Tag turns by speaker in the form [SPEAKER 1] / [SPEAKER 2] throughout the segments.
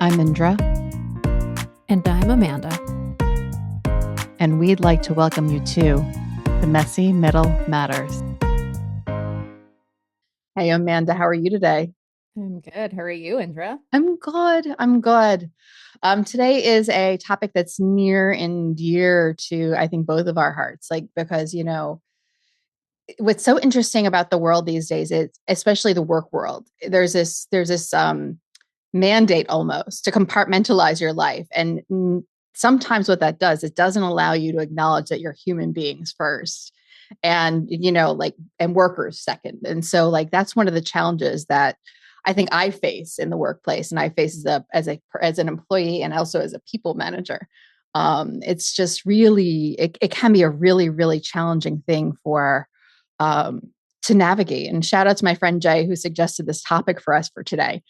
[SPEAKER 1] I'm Indra,
[SPEAKER 2] And I'm Amanda.
[SPEAKER 1] and we'd like to welcome you to The Messy Middle Matters. Hey, Amanda, how are you today?
[SPEAKER 2] I'm good. How are you, Indra?
[SPEAKER 1] I'm good. I'm good. Today is a topic that's near and dear to, I think, both of our hearts. Because, what's so interesting about the world these days is, especially the work world, there's this mandate almost to compartmentalize your life. And sometimes what that does, it doesn't allow you to acknowledge that you're human beings first and, and workers second. And so that's one of the challenges that I think I face in the workplace, and I face as an employee and also as a people manager. It's just really, it can be a really, really challenging thing to navigate. And shout out to my friend Jay, who suggested this topic for us for today.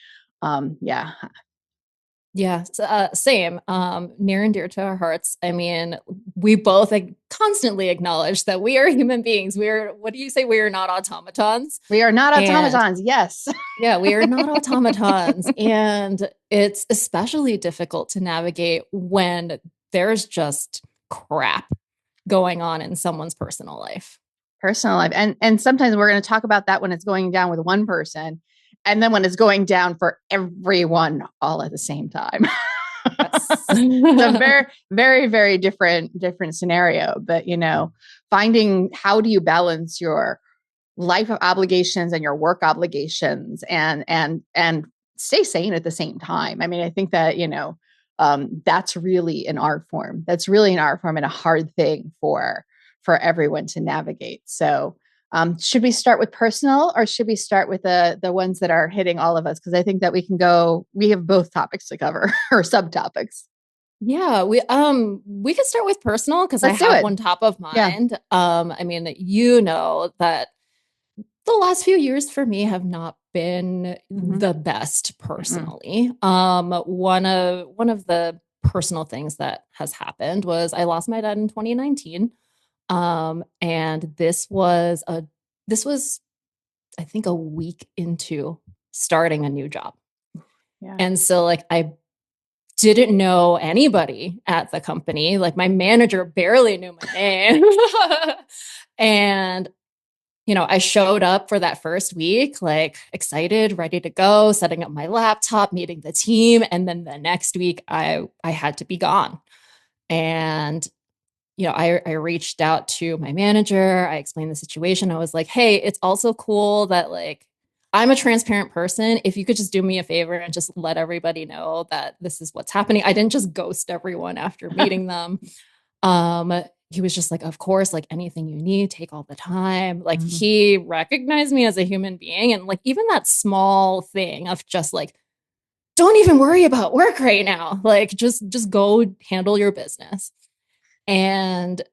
[SPEAKER 1] Yeah.
[SPEAKER 2] Yeah, same. Near and dear to our hearts. I mean, we both constantly acknowledge that we are human beings. What do you say? We are not automatons.
[SPEAKER 1] We are not
[SPEAKER 2] And
[SPEAKER 1] automatons. Yes.
[SPEAKER 2] yeah, we are not automatons. And it's especially difficult to navigate when there's just crap going on in someone's personal life.
[SPEAKER 1] Personal life. And sometimes we're going to talk about that when it's going down with one person, and then when it's going down for everyone all at the same time.
[SPEAKER 2] Yes.
[SPEAKER 1] It's a very, very, very different scenario. But finding how do you balance your life obligations and your work obligations and stay sane at the same time. I mean, I think that that's really an art form. That's really an art form and a hard thing for everyone to navigate. So should we start with personal, or should we start with the ones that are hitting all of us? Because I think that we have both topics to cover or subtopics.
[SPEAKER 2] Yeah, we could start with personal because I
[SPEAKER 1] Let's do
[SPEAKER 2] have
[SPEAKER 1] it.
[SPEAKER 2] one top of
[SPEAKER 1] Yeah.
[SPEAKER 2] mind. I mean, you know that the last few years for me have not been the best personally. One of the personal things that has happened was I lost my dad in 2019. And this was I think a week into starting a new job.
[SPEAKER 1] Yeah.
[SPEAKER 2] And so I didn't know anybody at the company. Like my manager barely knew my name. And, I showed up for that first week, excited, ready to go, setting up my laptop, meeting the team. And then the next week I had to be gone. And, I reached out to my manager. I explained the situation. I was like, hey, it's also cool that I'm a transparent person. If you could just do me a favor and just let everybody know that this is what's happening. I didn't just ghost everyone after meeting them. He was just like, of course, anything you need, take all the time. He recognized me as a human being. And even that small thing of just don't even worry about work right now. Just go handle your business. And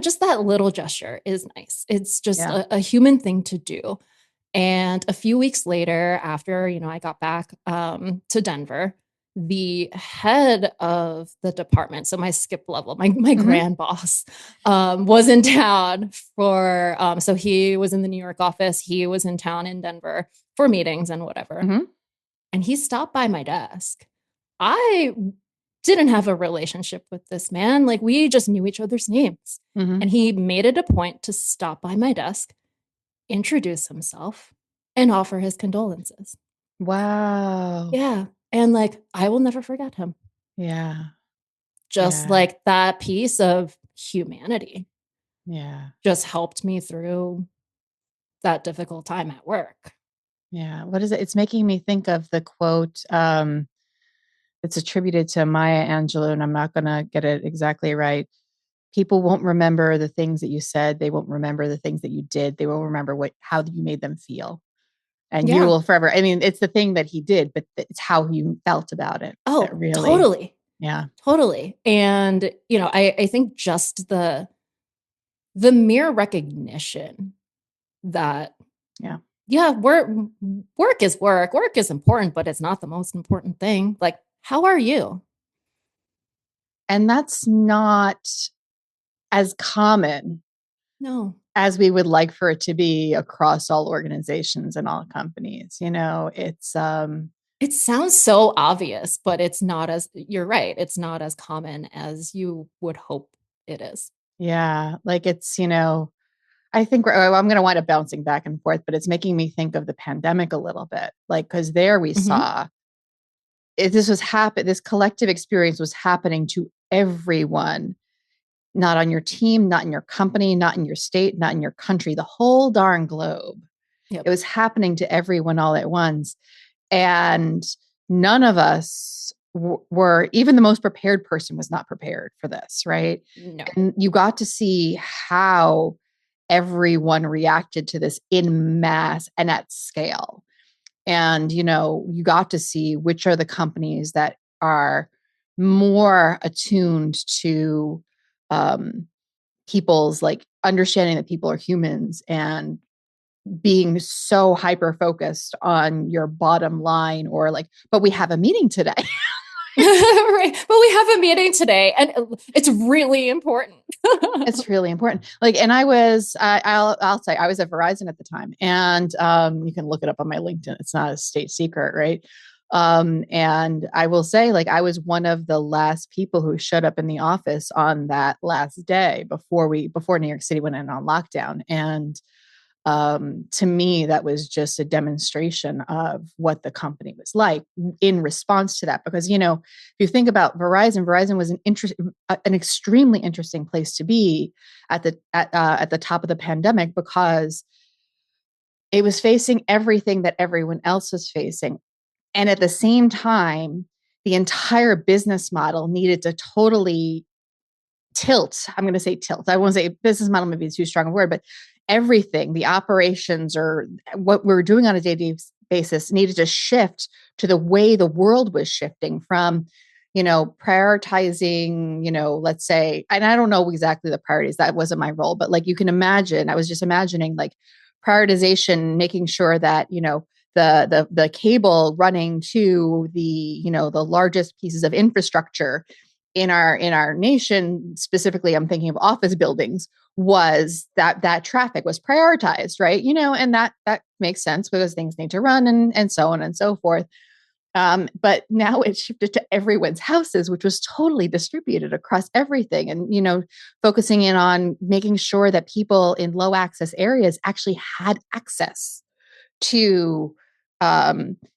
[SPEAKER 2] just that little gesture is nice. It's just a human thing to do. And a few weeks later, after, I got back to Denver, the head of the department, so my skip level, my grand boss, was in town so he was in the New York office. He was in town in Denver for meetings and whatever. And he stopped by my desk. I didn't have a relationship with this man. We just knew each other's names. And he made it a point to stop by my desk, introduce himself, and offer his condolences.
[SPEAKER 1] Wow.
[SPEAKER 2] Yeah. And I will never forget him.
[SPEAKER 1] Yeah.
[SPEAKER 2] Just that piece of humanity.
[SPEAKER 1] Yeah.
[SPEAKER 2] Just helped me through that difficult time at work.
[SPEAKER 1] Yeah. What is it? It's making me think of the quote it's attributed to Maya Angelou, and I'm not going to get it exactly right. People won't remember the things that you said. They won't remember the things that you did. They will remember how you made them feel. And you will forever. I mean, it's the thing that he did, but it's how you felt about it.
[SPEAKER 2] Oh,
[SPEAKER 1] really,
[SPEAKER 2] totally.
[SPEAKER 1] Yeah.
[SPEAKER 2] Totally. And, I think just the mere recognition that, work is work. Work is important, but it's not the most important thing. How are you?
[SPEAKER 1] And that's not as common as we would like for it to be across all organizations and all companies. It's
[SPEAKER 2] It sounds so obvious, but it's not as, you're right, it's not as common as you would hope it is.
[SPEAKER 1] Yeah, like it's, I think I'm going to wind up bouncing back and forth, but it's making me think of the pandemic a little bit. Like, because there we
[SPEAKER 2] Mm-hmm.
[SPEAKER 1] saw this was happen. This collective experience was happening to everyone, not on your team, not in your company, not in your state, not in your country, the whole darn globe. It
[SPEAKER 2] Yep.
[SPEAKER 1] was happening to everyone all at once. And none of us were, even the most prepared person was not prepared for this, right?
[SPEAKER 2] No.
[SPEAKER 1] And you got to see how everyone reacted to this in mass and at scale. And, you got to see which are the companies that are more attuned to um, people's like understanding that people are humans and being so hyper focused on your bottom line or like, but we have a meeting today.
[SPEAKER 2] Right. But we have a meeting today and it's really important.
[SPEAKER 1] It's really important. Like, and I'll say I was at Verizon at the time, and you can look it up on my LinkedIn. It's not a state secret, right? And I will say, like, I was one of the last people who showed up in the office on that last day before New York City went in on lockdown, and to me, that was just a demonstration of what the company was like in response to that. Because if you think about Verizon was an extremely interesting place to be at the top of the pandemic because it was facing everything that everyone else was facing, and at the same time, the entire business model needed to totally tilt. I'm going to say tilt. I won't say business model, maybe it's too strong a word, but everything, the operations or what we were doing on a day-to-day basis needed to shift to the way the world was shifting from, prioritizing, let's say, and I don't know exactly the priorities, that wasn't my role, but like you can imagine, I was just imagining like prioritization, making sure that, the cable running to the the largest pieces of infrastructure in our nation, specifically I'm thinking of office buildings, was that traffic was prioritized, right? And that makes sense because things need to run and so on and so forth. But now it shifted to everyone's houses, which was totally distributed across everything, and focusing in on making sure that people in low access areas actually had access to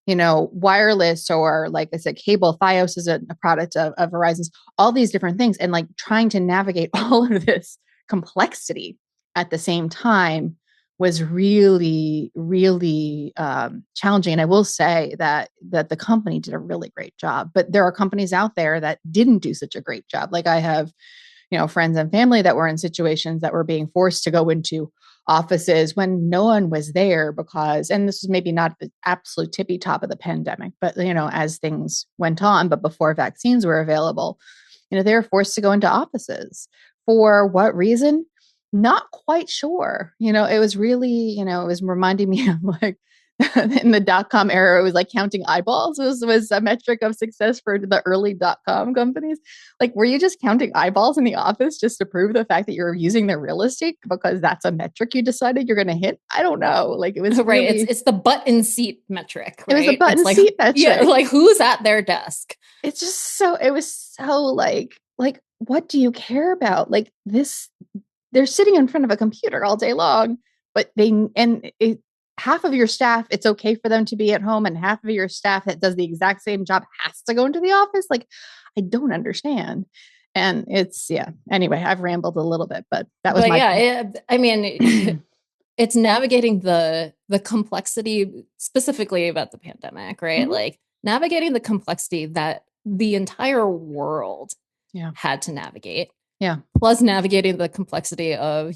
[SPEAKER 1] wireless, or like I said, cable. Fios is a product of Verizon's, all these different things. And like trying to navigate all of this complexity at the same time was really, really challenging. And I will say that the company did a really great job, but there are companies out there that didn't do such a great job. Like I have friends and family that were in situations that were being forced to go into offices when no one was there because, and this was maybe not the absolute tippy top of the pandemic, but as things went on, but before vaccines were available, they were forced to go into offices. For what reason? Not quite sure. It was really, it was reminding me of like in the dot-com era, it was like counting eyeballs was a metric of success for the early dot-com companies. Like, were you just counting eyeballs in the office just to prove the fact that you're using their real estate because that's a metric you decided you're going to hit? I don't know. Like, it was
[SPEAKER 2] Right.
[SPEAKER 1] really,
[SPEAKER 2] It's the button seat metric,
[SPEAKER 1] it was a
[SPEAKER 2] right? It's
[SPEAKER 1] button
[SPEAKER 2] like,
[SPEAKER 1] seat
[SPEAKER 2] yeah,
[SPEAKER 1] metric.
[SPEAKER 2] like who's at their desk?
[SPEAKER 1] It's just so, it was so like, what do you care about? Like this, they're sitting in front of a computer all day long, but half of your staff, it's okay for them to be at home, and half of your staff that does the exact same job has to go into the office. Like, I don't understand. And it's, yeah. Anyway, I've rambled a little bit, but that was
[SPEAKER 2] But
[SPEAKER 1] my
[SPEAKER 2] yeah, I mean, it's navigating the complexity specifically about the pandemic, right?
[SPEAKER 1] Mhm.
[SPEAKER 2] Like navigating the complexity that the entire world
[SPEAKER 1] Yeah.
[SPEAKER 2] had to navigate,
[SPEAKER 1] Yeah.
[SPEAKER 2] plus navigating the complexity of,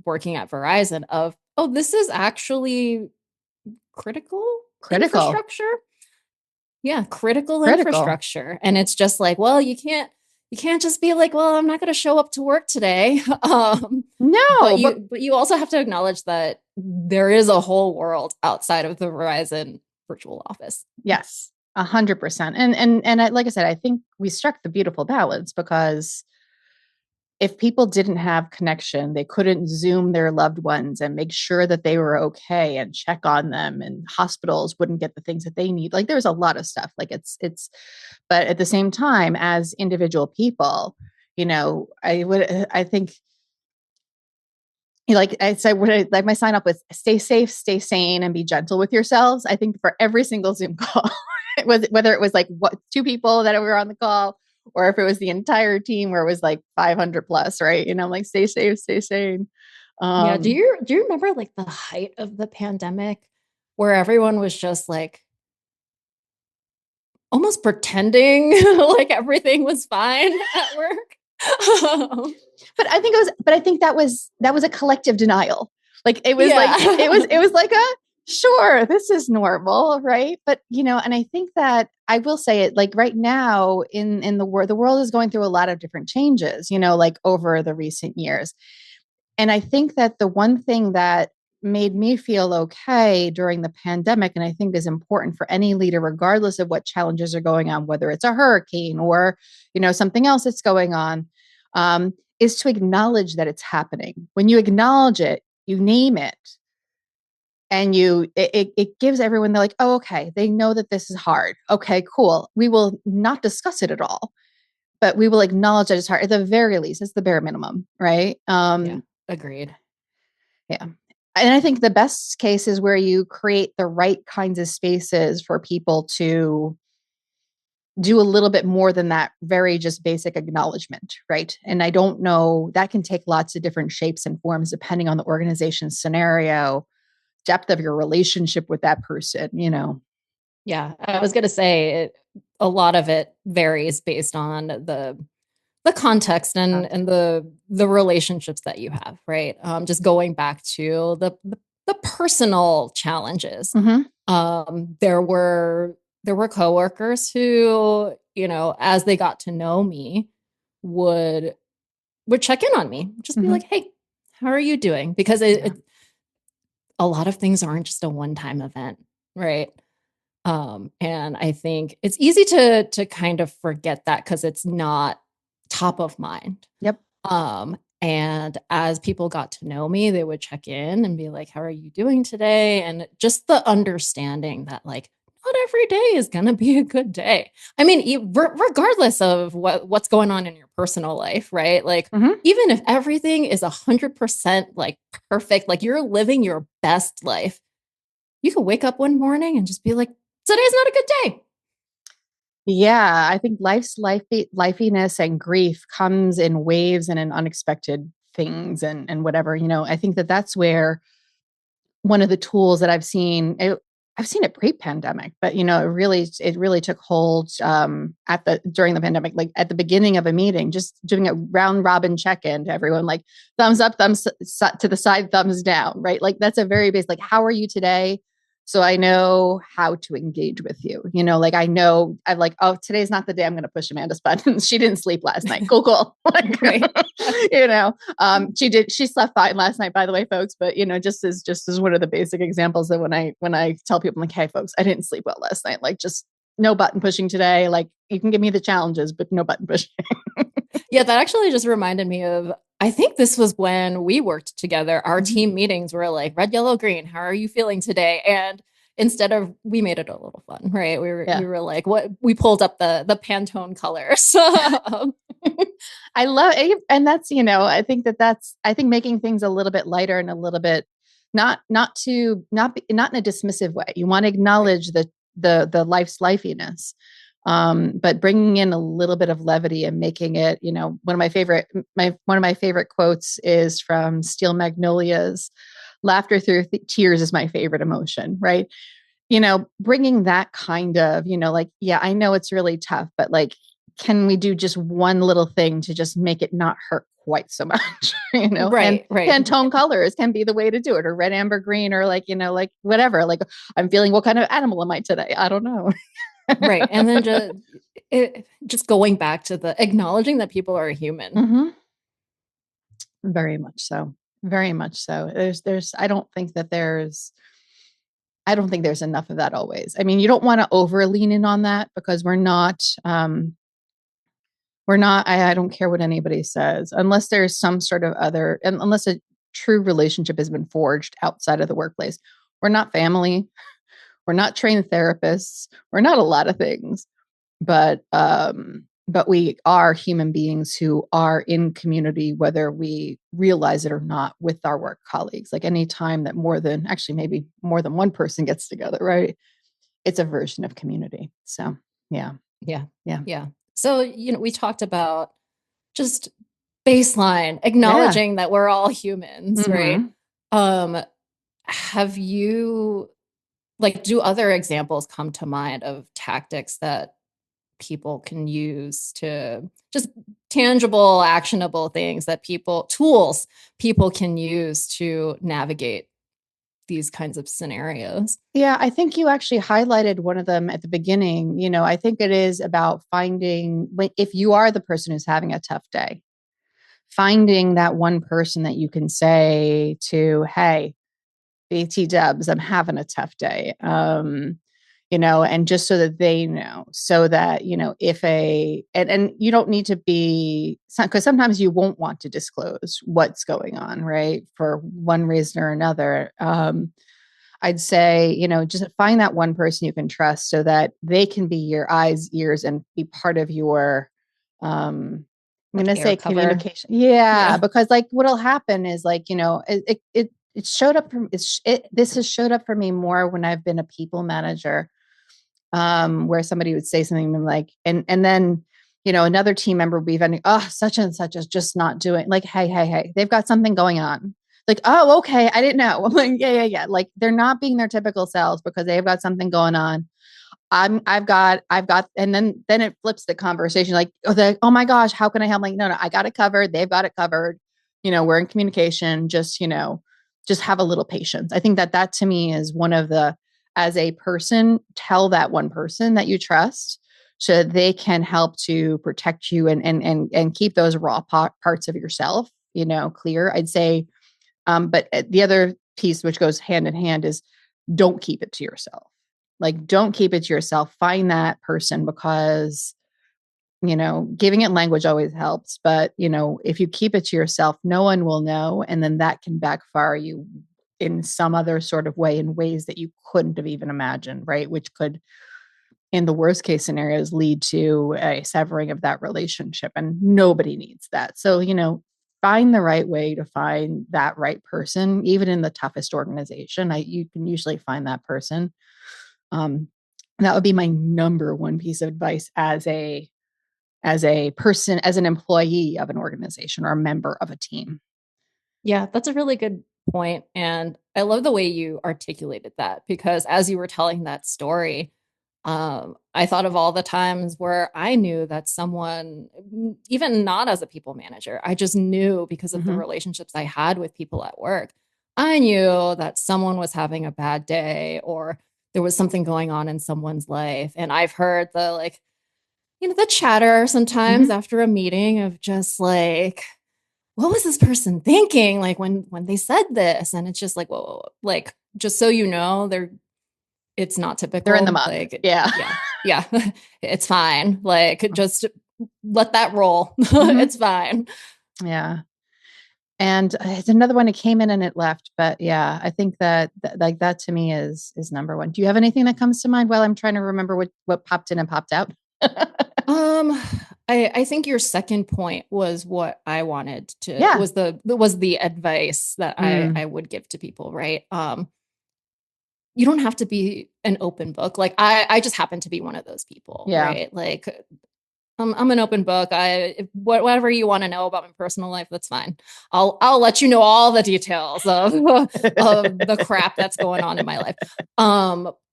[SPEAKER 2] working at Verizon of, oh, this is actually critical
[SPEAKER 1] Critical.
[SPEAKER 2] infrastructure. Yeah, critical
[SPEAKER 1] Critical.
[SPEAKER 2] infrastructure. And it's just like, well, you can't just be like, well, I'm not going to show up to work today. But
[SPEAKER 1] No, but
[SPEAKER 2] you also have to acknowledge that there is a whole world outside of the Verizon virtual office.
[SPEAKER 1] yes, 100%. And like I said, I think we struck the beautiful balance because if people didn't have connection, they couldn't Zoom their loved ones and make sure that they were okay and check on them, and hospitals wouldn't get the things that they need. Like there's a lot of stuff. Like but at the same time, as individual people, I think, like I said, like my sign up was stay safe, stay sane, and be gentle with yourselves. I think for every single Zoom call, it was, whether it was like two people that were on the call, or if it was the entire team where it was like 500 plus, right? Like stay safe, stay sane.
[SPEAKER 2] Yeah. Do
[SPEAKER 1] Um,
[SPEAKER 2] you remember like the height of the pandemic where everyone was just like almost pretending like everything was fine at work?
[SPEAKER 1] but I think that was a collective denial. Like it was like
[SPEAKER 2] Yeah.
[SPEAKER 1] it was like a sure, this is normal, right? But and I think that I will say it, like right now in the world is going through a lot of different changes, like over the recent years. And I think that the one thing that made me feel okay during the pandemic, and I think is important for any leader, regardless of what challenges are going on, whether it's a hurricane or, something else that's going on, is to acknowledge that it's happening. When you acknowledge it, you name it, and it gives everyone, they're like, oh, okay, they know that this is hard. Okay, cool. We will not discuss it at all, but we will acknowledge that it's hard. At the very least, it's the bare minimum, right?
[SPEAKER 2] Yeah. Agreed.
[SPEAKER 1] Yeah. And I think the best case is where you create the right kinds of spaces for people to do a little bit more than that very just basic acknowledgement, right? And I don't know, that can take lots of different shapes and forms depending on the organization's scenario, depth of your relationship with that person.
[SPEAKER 2] Yeah. I was going to say a lot of it varies based on the context and the relationships that you have, right? Just going back to the personal challenges.
[SPEAKER 1] Mm-hmm.
[SPEAKER 2] There were coworkers who, as they got to know me, would check in on me, just be
[SPEAKER 1] Mm-hmm.
[SPEAKER 2] like, "Hey, how are you doing?" Because
[SPEAKER 1] Yeah.
[SPEAKER 2] a lot of things aren't just a one-time event, right? And I think it's easy to kind of forget that because it's not top of mind.
[SPEAKER 1] Yep.
[SPEAKER 2] And as people got to know me, they would check in and be like, "How are you doing today?" And just the understanding that like not every day is going to be a good day. I mean, regardless of what's going on in your personal life, right? Like
[SPEAKER 1] Mm-hmm.
[SPEAKER 2] even if everything is 100% like perfect, like you're living your best life, you could wake up one morning and just be like, "Today's not a good day."
[SPEAKER 1] Yeah, I think lifeiness and grief comes in waves and in unexpected things, and whatever. I think that that's where one of the tools that I've seen it pre-pandemic, but it really took hold during the pandemic, like at the beginning of a meeting, just doing a round robin check-in to everyone, like thumbs up, thumbs to the side, thumbs down, right? Like that's a very basic, like, how are you today? So I know how to engage with you. Like I know I'm like, oh, today's not the day I'm going to push Amanda's buttons. She didn't sleep last night. Cool, cool. Like,
[SPEAKER 2] Right.
[SPEAKER 1] she slept fine last night, by the way, folks. But just as one of the basic examples that when I tell people, I'm like, hey, folks, I didn't sleep well last night. Like, just no button pushing today. Like, you can give me the challenges, but no button pushing.
[SPEAKER 2] Yeah, that actually just reminded me of, I think this was when we worked together. Our
[SPEAKER 1] Mhm.
[SPEAKER 2] team meetings were like red, yellow, green. How are you feeling today? And instead of, we made it a little fun, right? We were
[SPEAKER 1] Yeah.
[SPEAKER 2] we were like, what, we pulled up the Pantone colors.
[SPEAKER 1] I love it. And I think making things a little bit lighter and a little bit not in a dismissive way. You want to
[SPEAKER 2] Right.
[SPEAKER 1] acknowledge the life's lifeiness. But bringing in a little bit of levity and making it, one of my favorite quotes is from Steel Magnolias. Laughter through tears is my favorite emotion, right? Bringing that kind of, like, yeah, I know it's really tough, but like, can we do just one little thing to just make it not hurt quite so much? And
[SPEAKER 2] Right, right,
[SPEAKER 1] Pantone colors can be the way to do it, or red, amber, green, or like, like whatever. Like, I'm feeling, what kind of animal am I today? I don't know.
[SPEAKER 2] right. And then just going back to the acknowledging that people are human.
[SPEAKER 1] Hmm. Very much so. Very much so. I don't think there's enough of that always. I mean, you don't want to over lean in on that because we're not, We're not, I don't care what anybody says, unless there's some sort of other, and unless a true relationship has been forged outside of the workplace. We're not family. We're not trained therapists. We're not a lot of things, but we are human beings who are in community, whether we realize it or not, with our work colleagues. Like any time that more than, actually maybe more than one person gets together, right? It's a version of community. So yeah,
[SPEAKER 2] Yeah.
[SPEAKER 1] yeah,
[SPEAKER 2] Yeah. So, we talked about just baseline,
[SPEAKER 1] yeah.
[SPEAKER 2] acknowledging that we're all humans, right?
[SPEAKER 1] Mm-hmm.
[SPEAKER 2] Um, have you like do other examples come to mind of tactics that people can use to just tangible, actionable things that tools people can use to navigate these kinds of scenarios?
[SPEAKER 1] Yeah, I think you actually highlighted one of them at the beginning. I think it is about finding, if you are the person who's having a tough day, finding that one person that you can say to, hey, BT Dubs, I'm having a tough day. And just so that they know, so that, if and you don't need to be, because sometimes you won't want to disclose what's going on, right? For one reason or another. I'd say, just find that one person you can trust so that they can be your eyes, ears, and be part of your, I'm going
[SPEAKER 2] Like
[SPEAKER 1] to
[SPEAKER 2] air
[SPEAKER 1] say
[SPEAKER 2] cover.
[SPEAKER 1] communication. Yeah.
[SPEAKER 2] Yeah.
[SPEAKER 1] Because like what'll happen is like, it showed up from, this has showed up for me more when I've been a people manager, where somebody would say something like, and then, another team member would be venting, oh, such and such is just not doing, like, hey, they've got something going on. Like, oh, okay, I didn't know. I'm like, yeah. Like they're not being their typical selves because they've got something going on. I've got, and then it flips the conversation. Like, oh my gosh, how can I help? Like, no, I got it covered. They've got it covered. We're in communication. Just have a little patience. I think that to me is one of the, as a person, tell that one person that you trust so that they can help to protect you and keep those raw parts of yourself, clear. I'd say, but the other piece which goes hand in hand is don't keep it to yourself. Like, don't keep it to yourself. Find that person because, giving it language always helps. But, if you keep it to yourself, no one will know. And then that can backfire you in some other sort of way, in ways that you couldn't have even imagined, right? Which could, in the worst case scenarios, lead to a severing of that relationship. And nobody needs that. So, find the right way to find that right person, even in the toughest organization. You can usually find that person. um, that would be my number one piece of advice as a person, as an employee of an organization or a member of a team.
[SPEAKER 2] Yeah, that's a really good point. And I love the way you articulated that because as you were telling that story, I thought of all the times where I knew that someone, even not as a people manager, I just knew because of the
[SPEAKER 1] Mm-hmm.
[SPEAKER 2] relationships I had with people at work. I knew that someone was having a bad day or there was something going on in someone's life. And I've heard the chatter sometimes
[SPEAKER 1] Mm-hmm.
[SPEAKER 2] after a meeting of just like, what was this person thinking like when they said this, and it's just like, whoa, like just so you know, it's not
[SPEAKER 1] They're in the
[SPEAKER 2] typical,
[SPEAKER 1] muck.
[SPEAKER 2] like
[SPEAKER 1] Yeah.
[SPEAKER 2] yeah it's fine, like just let that roll.
[SPEAKER 1] Mm-hmm.
[SPEAKER 2] It's fine.
[SPEAKER 1] Yeah. And it's another one that came in and it left. But yeah, I think that like that to me is number one. Do you have anything that comes to mind while I'm trying to remember what popped in and popped out?
[SPEAKER 2] um I think your second point was what I wanted to
[SPEAKER 1] Yeah.
[SPEAKER 2] was the advice that I
[SPEAKER 1] Mm,
[SPEAKER 2] would give to people, right? You don't have to be an open book. Like I just happen to be one of those people,
[SPEAKER 1] yeah.
[SPEAKER 2] right? Like I'm an open book. Whatever you want to know about my personal life, that's fine. I'll let you know all the details of of the crap that's going on in my life.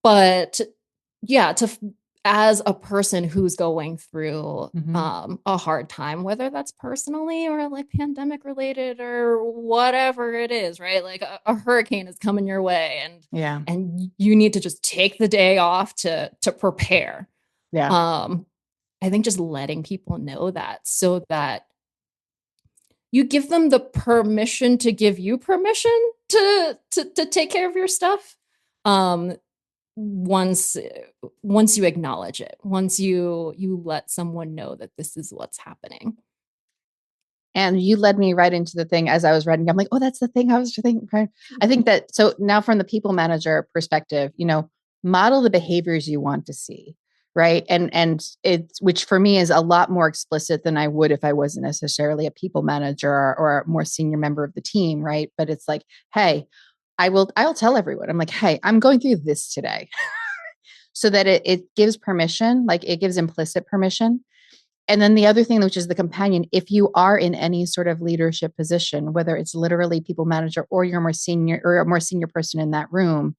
[SPEAKER 2] But yeah, as a person who's going through
[SPEAKER 1] Mm-hmm.
[SPEAKER 2] a hard time, whether that's personally or like pandemic related or whatever it is, right? Like a hurricane is coming your way, and
[SPEAKER 1] Yeah.
[SPEAKER 2] you need to just take the day off to prepare.
[SPEAKER 1] Yeah.
[SPEAKER 2] Um, I think just letting people know that so that you give them the permission to give you permission to take care of your stuff. Um, once once you acknowledge it, once you let someone know that this is what's happening.
[SPEAKER 1] And you led me right into the thing as I was writing. I'm like, oh, that's the thing I was thinking. I think that so now from the people manager perspective, model the behaviors you want to see. Right. And it's which for me is a lot more explicit than I would if I wasn't necessarily a people manager or a more senior member of the team. Right. But it's like, hey, I'll tell everyone, I'm like, hey, I'm going through this today. So that it gives permission, like it gives implicit permission. And then the other thing, which is the companion, if you are in any sort of leadership position, whether it's literally people manager or you're more senior or a more senior person in that room,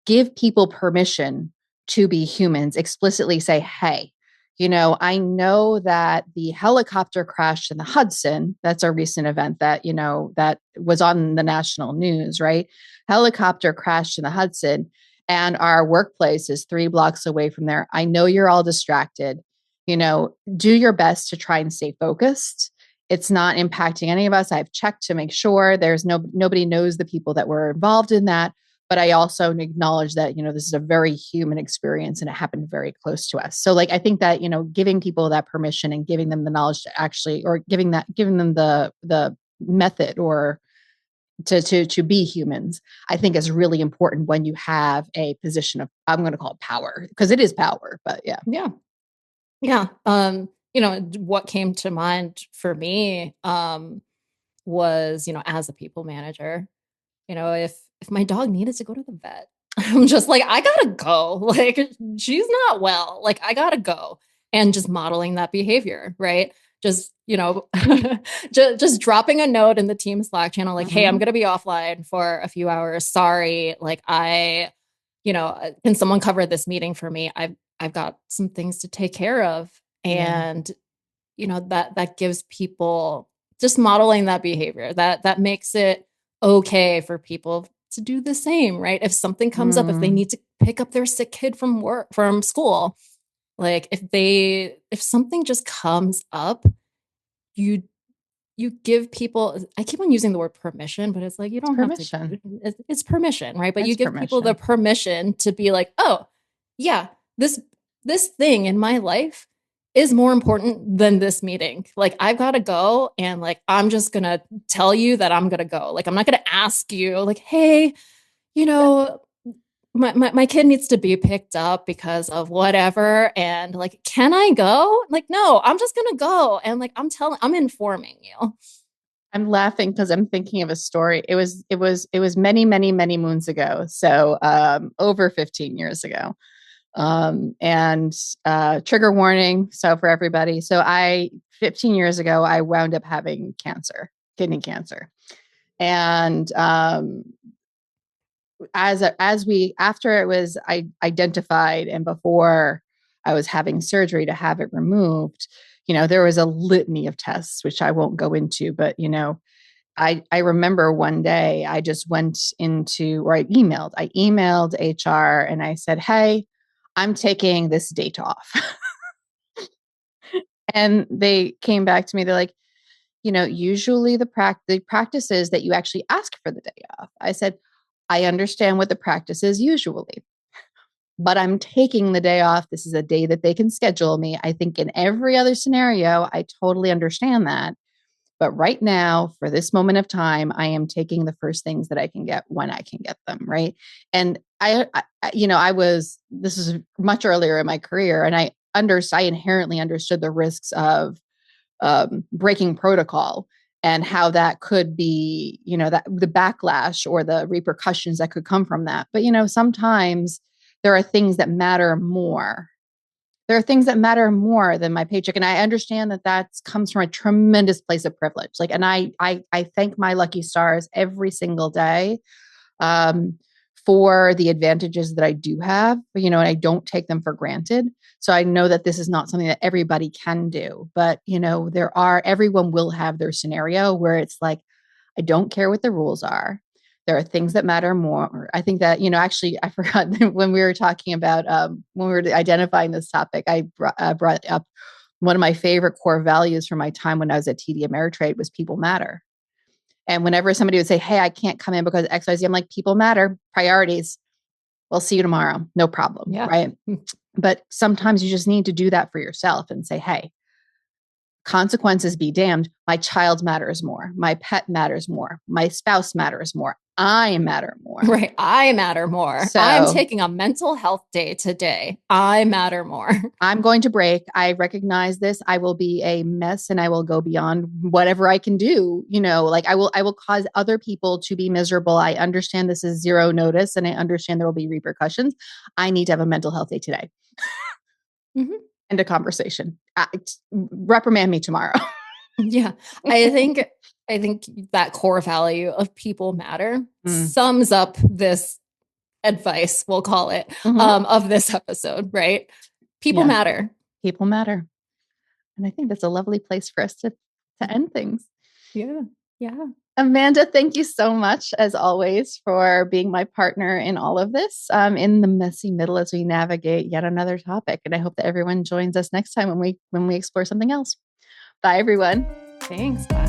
[SPEAKER 1] give people permission to be humans. Explicitly say, hey, I know that the helicopter crashed in the Hudson. That's a recent event that, that was on the national news, right? Helicopter crashed in the Hudson and our workplace is 3 blocks away from there. I know you're all distracted. Do your best to try and stay focused. It's not impacting any of us. I've checked to make sure there's nobody knows the people that were involved in that, but I also acknowledge that this is a very human experience and it happened very close to us. So like I think that giving people that permission and giving them the knowledge to actually, or giving them the method or to be humans, I think is really important when you have a position of, I'm going to call it power, because it is power. But yeah.
[SPEAKER 2] Yeah. What came to mind for me was, as a people manager, if my dog needed to go to the vet, I'm just like, I gotta go. Like, she's not well. Like, I gotta go. And just modeling that behavior, right? Just, just dropping a note in the team Slack channel, like, hey, I'm gonna be offline for a few hours. Sorry. Like, can someone cover this meeting for me? I've got some things to take care of. And, that gives people just modeling that behavior that makes it okay for people to do the same, right? If something comes up, if they need to pick up their sick kid from school, like if something just comes up, you you give people, I keep on using the word permission, but it's like, you
[SPEAKER 1] It's
[SPEAKER 2] don't have to,
[SPEAKER 1] permission.
[SPEAKER 2] it's permission, right? But you
[SPEAKER 1] It's
[SPEAKER 2] give people the
[SPEAKER 1] permission.
[SPEAKER 2] permission to be like, oh, yeah, this thing in my life is more important than this meeting. Like, I've got to go. And like, I'm just going to tell you that I'm going to go. Like, I'm not going to ask you, like, hey, you know, my kid needs to be picked up because of whatever. And like, can I go? Like, no, I'm just going to go. And like, I'm informing you.
[SPEAKER 1] I'm laughing because I'm thinking of a story. It was many, many, many moons ago. So over 15 years ago. And trigger warning. So for everybody. So 15 years ago, I wound up having cancer, kidney cancer. And after it was identified and before I was having surgery to have it removed, there was a litany of tests, which I won't go into, but I remember one day I just went into, or I emailed HR and I said, hey, I'm taking this date off. And they came back to me. They're like, usually the practice is that you actually ask for the day off. I said, I understand what the practice is usually, but I'm taking the day off. This is a day that they can schedule me. I think in every other scenario, I totally understand that. But right now, for this moment of time, I am taking the first things that I can get when I can get them. Right. And this is much earlier in my career, and I inherently understood the risks of breaking protocol and how that could be, that the backlash or the repercussions that could come from that. But, sometimes there are things that matter more. There are things that matter more than my paycheck. And I understand that comes from a tremendous place of privilege. Like, and I thank my lucky stars every single day um, for the advantages that I do have, and I don't take them for granted. So I know that this is not something that everybody can do, but everyone will have their scenario where it's like, I don't care what the rules are. There are things that matter more. I think that, actually, I forgot when we were talking about, when we were identifying this topic, I brought up one of my favorite core values from my time when I was at TD Ameritrade was people matter. And whenever somebody would say, hey, I can't come in because XYZ, I'm like, people matter, priorities. Well, see you tomorrow. No problem.
[SPEAKER 2] Yeah.
[SPEAKER 1] Right. But sometimes you just need to do that for yourself and say, hey, consequences be damned. My child matters more. My pet matters more. My spouse matters more. I matter more.
[SPEAKER 2] Right. I matter more. I'm
[SPEAKER 1] So
[SPEAKER 2] taking a mental health day today. I matter more.
[SPEAKER 1] I'm going to break. I recognize this. I will be a mess and I will go beyond whatever I can do. Like I will cause other people to be miserable. I understand this is zero notice and I understand there will be repercussions. I need to have a mental health day today.
[SPEAKER 2] Mm-hmm.
[SPEAKER 1] End of conversation. Reprimand me tomorrow.
[SPEAKER 2] Yeah. I think that core value of people matter sums up this advice, we'll call it,
[SPEAKER 1] Mm-hmm.
[SPEAKER 2] of this episode, right? People
[SPEAKER 1] Yeah.
[SPEAKER 2] matter.
[SPEAKER 1] People matter. And I think that's a lovely place for us to end things.
[SPEAKER 2] Yeah. Yeah.
[SPEAKER 1] Amanda, thank you so much, as always, for being my partner in all of this, in the messy middle as we navigate yet another topic. And I hope that everyone joins us next time when we explore something else. Bye, everyone.
[SPEAKER 2] Thanks. Bye.